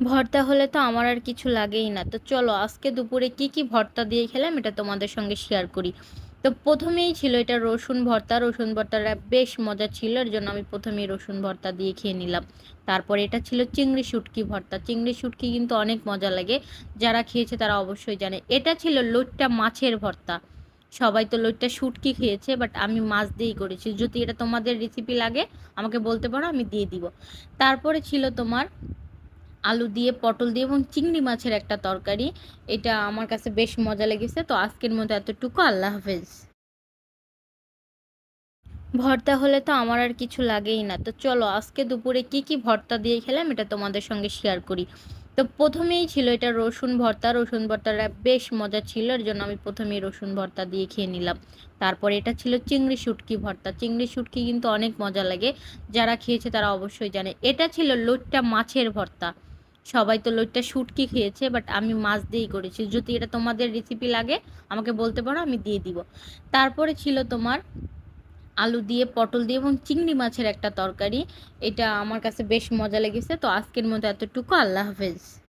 ভর্তা হলে তো আমার আর কিছু লাগেই না। তো চলো আজকে দুপুরে কি ভর্তা দিয়ে খেলাম এটা তোমাদের সঙ্গে শেয়ার করি। তো ১ম এই ছিল এটা রসুন ভর্তা। রসুন ভর্তাটা বেশ মজা ছিল। এর জন্য আমি ১ম এই রসুন ভর্তা দিয়ে খেয়ে নিলাম। তারপরে এটা ছিল চিংড়ি শুঁটকি ভর্তা। চিংড়ি শুঁটকি কিন্তু অনেক মজা লাগে। যারা খেয়েছে তারা অবশ্যই জানে। এটা ছিল লইট্টা মাছের ভর্তা। সবাই তো লইট্টা শুঁটকি খেয়েছে বাট আমি মাছ দিয়েই করেছি। যদি এটা তোমাদের রেসিপি লাগে আমাকে বলতে পারো, আমি দিয়ে দিব। তারপরে ছিল তোমার আলু দিয়ে, পটল দিয়ে এবং চিংড়ি মাছের একটা তরকারি। এটা আমার কাছে বেশ মজা লেগেছে। তো আজকের মতো এতটুকু। আল্লাহ হাফেজ। ভর্তা হলে তো আমার আর কিছু লাগেই না। তো চলো আজকে দুপুরে কি ভর্তা দিয়ে খেলাম এটা তোমাদের সঙ্গে শেয়ার করি। তো ১ম এই ছিল এটা রসুন ভর্তা। রসুন ভর্তাটা বেশ মজা ছিল। এর জন্য আমি ১ম এই রসুন ভর্তা দিয়ে খেয়ে নিলাম। তারপরে এটা ছিল চিংড়ি শুঁটকি ভর্তা। চিংড়ি শুঁটকি কিন্তু অনেক মজা লাগে। যারা খেয়েছে তারা অবশ্যই জানে। এটা ছিল লইট্টা মাছের ভর্তা। সবাই তো লইট্টা শুঁটকি খেয়েছে বাট আমি মাছ দিয়েই করেছি। যদি এটা তোমাদের রেসিপি লাগে আমাকে বলতে পারো, আমি দিয়ে দিব। তারপরে ছিল তোমার আলু দিয়ে, পটল দিয়ে এবং চিংড়ি মাছের একটা তরকারি। এটা আমার কাছে বেশ মজা লেগেছে। তো আজকের মতো এতটুকু। আল্লাহ হাফেজ।